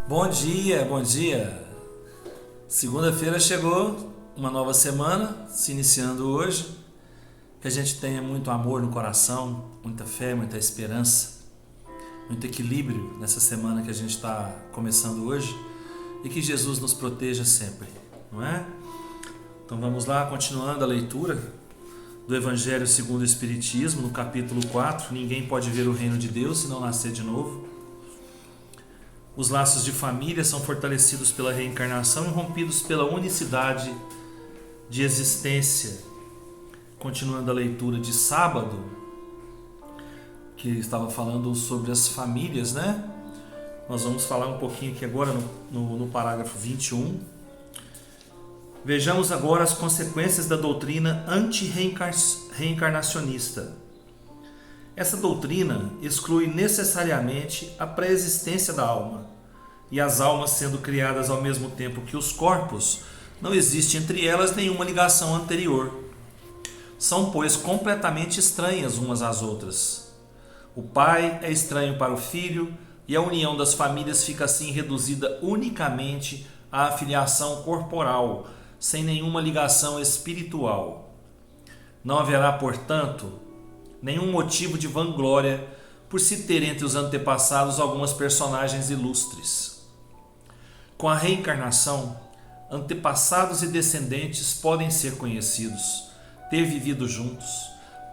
Bom dia, bom dia. Segunda-feira chegou, uma nova semana se iniciando hoje. Que a gente tenha muito amor no coração, muita fé, muita esperança, muito equilíbrio nessa semana que a gente está começando hoje e que Jesus nos proteja sempre, não é? Então vamos lá, continuando a leitura do Evangelho segundo o Espiritismo, no capítulo 4. Ninguém pode ver o reino de Deus se não nascer de novo. Os laços de família são fortalecidos pela reencarnação e rompidos pela unicidade de existência. Continuando a leitura de sábado, que estava falando sobre as famílias, né? Nós vamos falar um pouquinho aqui agora no parágrafo 21. Vejamos agora as consequências da doutrina anti-reencarnacionista. Essa doutrina exclui necessariamente a pré-existência da alma, e as almas sendo criadas ao mesmo tempo que os corpos, não existe entre elas nenhuma ligação anterior. São, pois, completamente estranhas umas às outras. O pai é estranho para o filho, e a união das famílias fica assim reduzida unicamente à filiação corporal, sem nenhuma ligação espiritual. Não haverá, portanto, nenhum motivo de vanglória por se ter entre os antepassados algumas personagens ilustres. Com a reencarnação, antepassados e descendentes podem ser conhecidos, ter vivido juntos,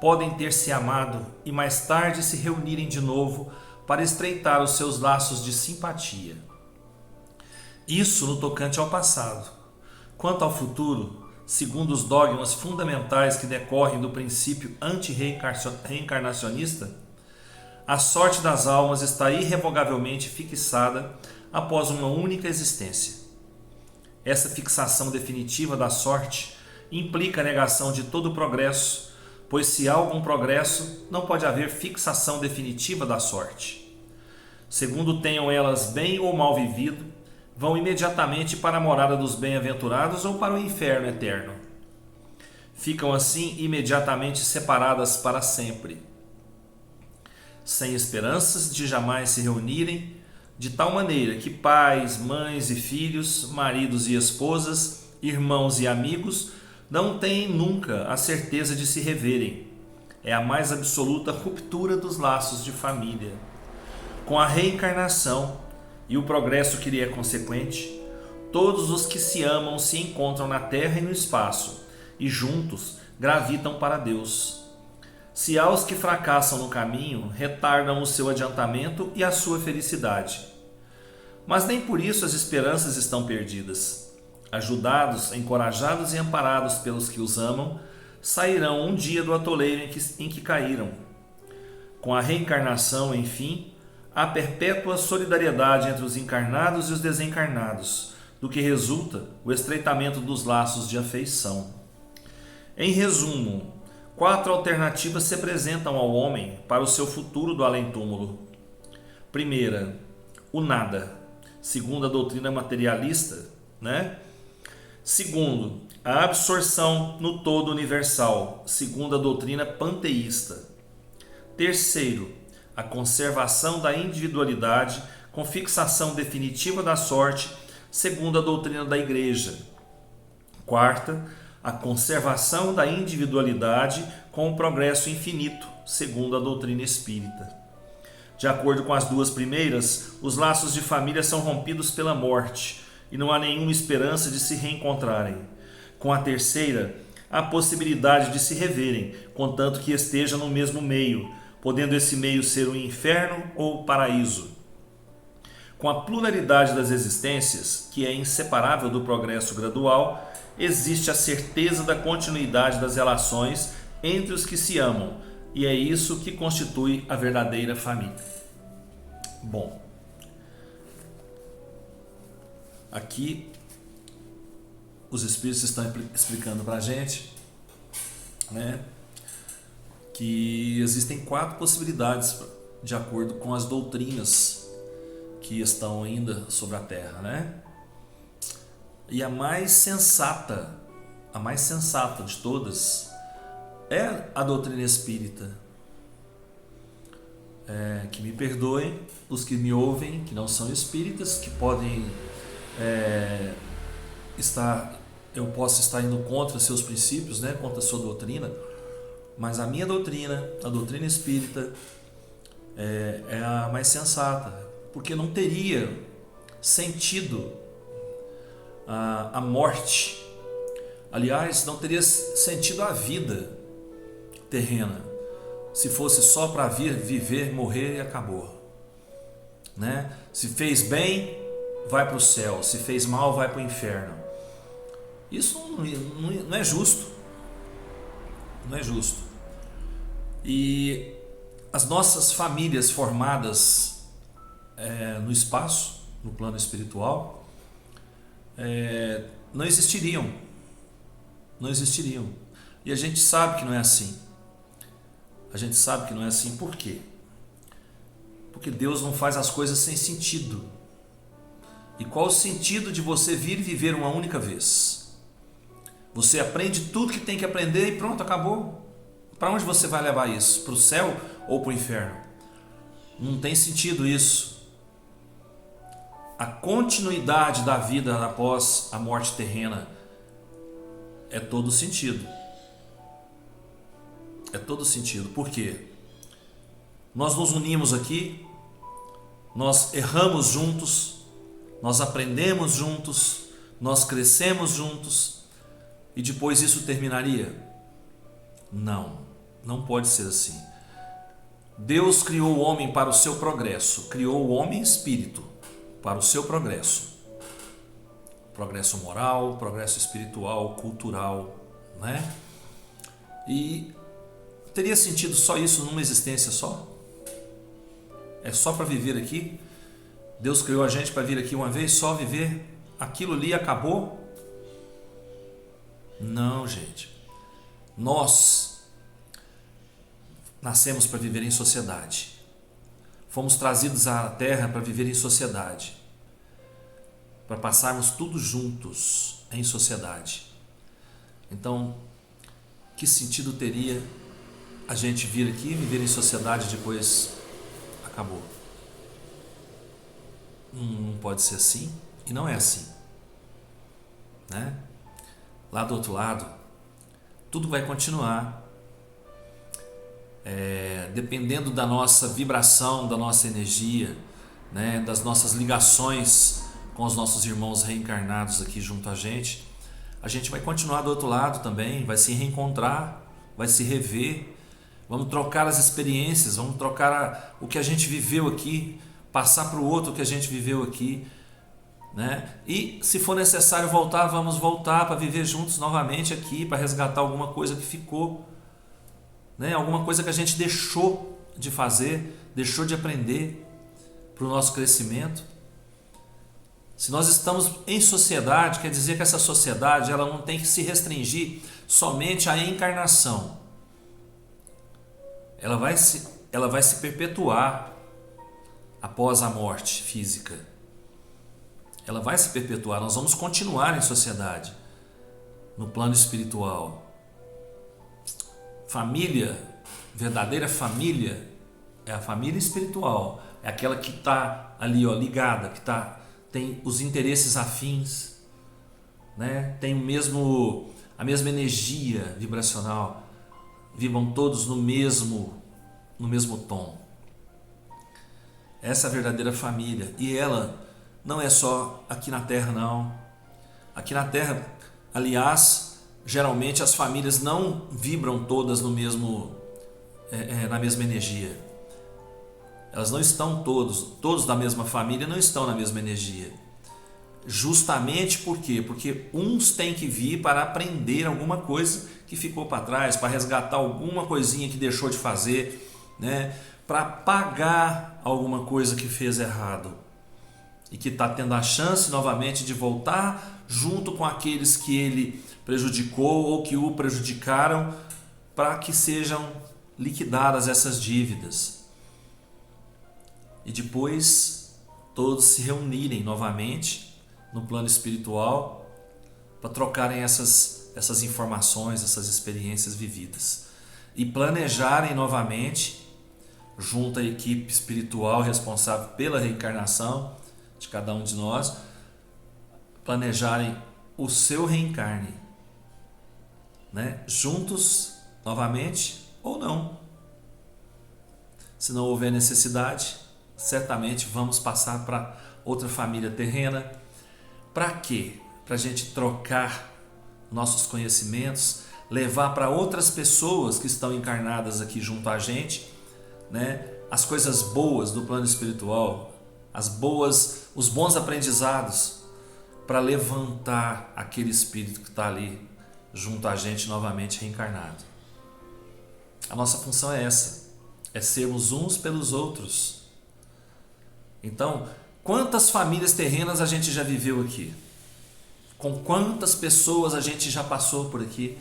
podem ter se amado e mais tarde se reunirem de novo para estreitar os seus laços de simpatia. Isso no tocante ao passado. Quanto ao futuro, segundo os dogmas fundamentais que decorrem do princípio anti-reencarnacionista, a sorte das almas está irrevogavelmente fixada após uma única existência. Essa fixação definitiva da sorte implica a negação de todo progresso, pois se há algum progresso, não pode haver fixação definitiva da sorte. Segundo tenham elas bem ou mal vivido, vão imediatamente para a morada dos bem-aventurados ou para o inferno eterno. Ficam assim imediatamente separadas para sempre, sem esperanças de jamais se reunirem, de tal maneira que pais, mães e filhos, maridos e esposas, irmãos e amigos não têm nunca a certeza de se reverem. É a mais absoluta ruptura dos laços de família. Com a reencarnação e o progresso que lhe é consequente, todos os que se amam se encontram na terra e no espaço, e juntos gravitam para Deus. Se há os que fracassam no caminho, retardam o seu adiantamento e a sua felicidade. Mas nem por isso as esperanças estão perdidas. Ajudados, encorajados e amparados pelos que os amam, sairão um dia do atoleiro em que caíram. Com a reencarnação, enfim, há perpétua solidariedade entre os encarnados e os desencarnados, do que resulta o estreitamento dos laços de afeição. Em resumo, 4 alternativas se apresentam ao homem para o seu futuro do além-túmulo. Primeira, o nada, segundo a doutrina materialista, né? Segundo, a absorção no todo universal, segundo a doutrina panteísta. Terceiro, a conservação da individualidade com fixação definitiva da sorte, segundo a doutrina da Igreja. Quarta, a conservação da individualidade com o progresso infinito, segundo a doutrina espírita. De acordo com as duas primeiras, os laços de família são rompidos pela morte e não há nenhuma esperança de se reencontrarem. Com a terceira, há possibilidade de se reverem, contanto que estejam no mesmo meio, podendo esse meio ser o inferno ou o paraíso. Com a pluralidade das existências, que é inseparável do progresso gradual, existe a certeza da continuidade das relações entre os que se amam, e é isso que constitui a verdadeira família. Bom, aqui os Espíritos estão explicando para a gente, né, que existem 4 possibilidades de acordo com as doutrinas que estão ainda sobre a Terra, né? E a mais sensata de todas é a doutrina espírita. que me perdoem os que me ouvem, que não são espíritas, que podem eu posso estar indo contra seus princípios, né, contra a sua doutrina, mas a minha doutrina, a doutrina espírita, é a mais sensata, porque não teria sentido a morte. Aliás, não teria sentido a vida terrena se fosse só para viver, morrer e acabou, né? Se fez bem, vai para o céu, se fez mal, vai para o inferno. Isso não é justo, não é justo. E as nossas famílias formadas no espaço, no plano espiritual, não existiriam. Não existiriam. E a gente sabe que não é assim. A gente sabe que não é assim. Por quê? Porque Deus não faz as coisas sem sentido. E qual o sentido de você vir e viver uma única vez? Você aprende tudo que tem que aprender e pronto, acabou. Para onde você vai levar isso? Para o céu ou para o inferno? Não tem sentido isso. A continuidade da vida após a morte terrena é todo sentido. É todo sentido. Por quê? Nós nos unimos aqui, nós erramos juntos, nós aprendemos juntos, nós crescemos juntos e depois isso terminaria? Não, não pode ser assim. Deus criou o homem para o seu progresso, criou o homem espírito para o seu progresso. Progresso moral, progresso espiritual, cultural, né? E teria sentido só isso numa existência só? É só para viver aqui? Deus criou a gente para vir aqui uma vez, só viver aquilo ali e acabou? Não, gente. Nós nascemos para viver em sociedade. Fomos trazidos à Terra para viver em sociedade. Para passarmos tudo juntos em sociedade. Então, que sentido teria a gente vir aqui, viver em sociedade e depois acabou? Não pode ser assim e não é assim, né? Lá do outro lado, tudo vai continuar. Dependendo da nossa vibração, da nossa energia, né, das nossas ligações com os nossos irmãos reencarnados aqui junto a gente vai continuar do outro lado também, vai se reencontrar, vai se rever, vamos trocar as experiências, vamos trocar o que a gente viveu aqui, passar para o outro o que a gente viveu aqui, né? E se for necessário voltar, vamos voltar para viver juntos novamente aqui, para resgatar alguma coisa que ficou, né? Alguma coisa que a gente deixou de fazer, deixou de aprender para o nosso crescimento. Se nós estamos em sociedade, quer dizer que essa sociedade ela não tem que se restringir somente à encarnação. Ela vai se perpetuar após a morte física. Ela vai se perpetuar, nós vamos continuar em sociedade, no plano espiritual. Família, verdadeira família, é a família espiritual, é aquela que está ali, ó, ligada, que tem os interesses afins, né? Tem a mesma energia vibracional, vibram todos no mesmo tom. Essa é a verdadeira família, e ela não é só aqui na Terra, não. Aqui na Terra, aliás, geralmente as famílias não vibram todas na mesma energia. Elas não estão todos da mesma família não estão na mesma energia. Justamente por quê? Porque uns têm que vir para aprender alguma coisa que ficou para trás, para resgatar alguma coisinha que deixou de fazer, né? Para pagar alguma coisa que fez errado e que está tendo a chance novamente de voltar junto com aqueles que ele prejudicou ou que o prejudicaram, para que sejam liquidadas essas dívidas e depois todos se reunirem novamente no plano espiritual para trocarem essas informações, essas experiências vividas e planejarem novamente junto à equipe espiritual responsável pela reencarnação de cada um de nós, planejarem o seu reencarne, né? Juntos novamente ou não. Se não houver necessidade, certamente vamos passar para outra família terrena. Para quê? Para a gente trocar nossos conhecimentos, levar para outras pessoas que estão encarnadas aqui junto a gente, né, as coisas boas do plano espiritual, os bons aprendizados, para levantar aquele espírito que está ali junto a gente novamente reencarnado. A nossa função é essa, é sermos uns pelos outros. Então, quantas famílias terrenas a gente já viveu aqui? Com quantas pessoas a gente já passou por aqui?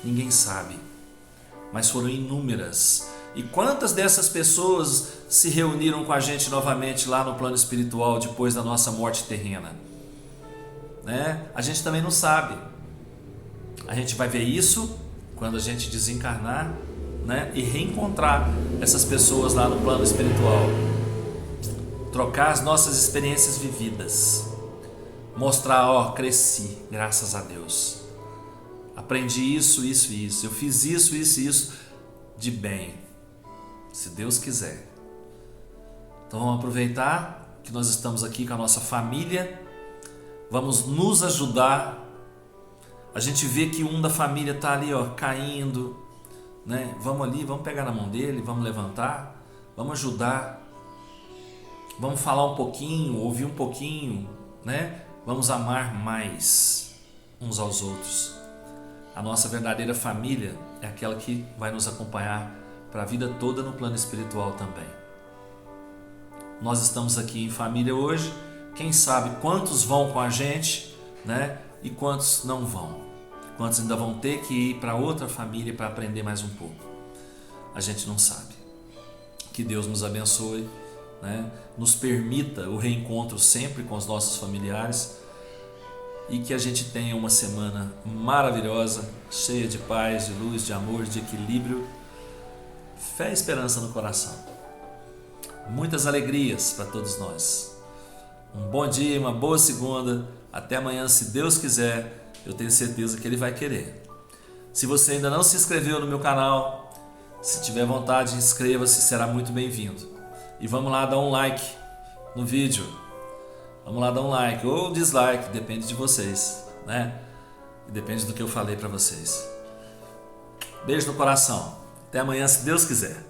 Ninguém sabe, mas foram inúmeras. E quantas dessas pessoas se reuniram com a gente novamente lá no plano espiritual depois da nossa morte terrena? Né? A gente também não sabe. A gente vai ver isso quando a gente desencarnar, né? E reencontrar essas pessoas lá no plano espiritual. Trocar as nossas experiências vividas. Mostrar, ó, cresci, graças a Deus. Aprendi isso, isso e isso. Eu fiz isso, isso e isso de bem, se Deus quiser. Então vamos aproveitar que nós estamos aqui com a nossa família. Vamos nos ajudar. A gente vê que um da família está ali, ó, caindo, né? Vamos ali, vamos pegar na mão dele, vamos levantar, vamos ajudar. Vamos falar um pouquinho, ouvir um pouquinho, né? Vamos amar mais uns aos outros. A nossa verdadeira família é aquela que vai nos acompanhar para a vida toda no plano espiritual também. Nós estamos aqui em família hoje. Quem sabe quantos vão com a gente, né? E quantos não vão. Quantos ainda vão ter que ir para outra família para aprender mais um pouco. A gente não sabe. Que Deus nos abençoe, né? Nos permita o reencontro sempre com os nossos familiares e que a gente tenha uma semana maravilhosa, cheia de paz, de luz, de amor, de equilíbrio, fé e esperança no coração. Muitas alegrias para todos nós. Um bom dia, uma boa segunda. Até amanhã, se Deus quiser. Eu tenho certeza que Ele vai querer. Se você ainda não se inscreveu no meu canal, se tiver vontade, inscreva-se, será muito bem-vindo. E vamos lá dar um like no vídeo. Vamos lá dar um like ou dislike, depende de vocês, né? Depende do que eu falei para vocês. Beijo no coração. Até amanhã, se Deus quiser.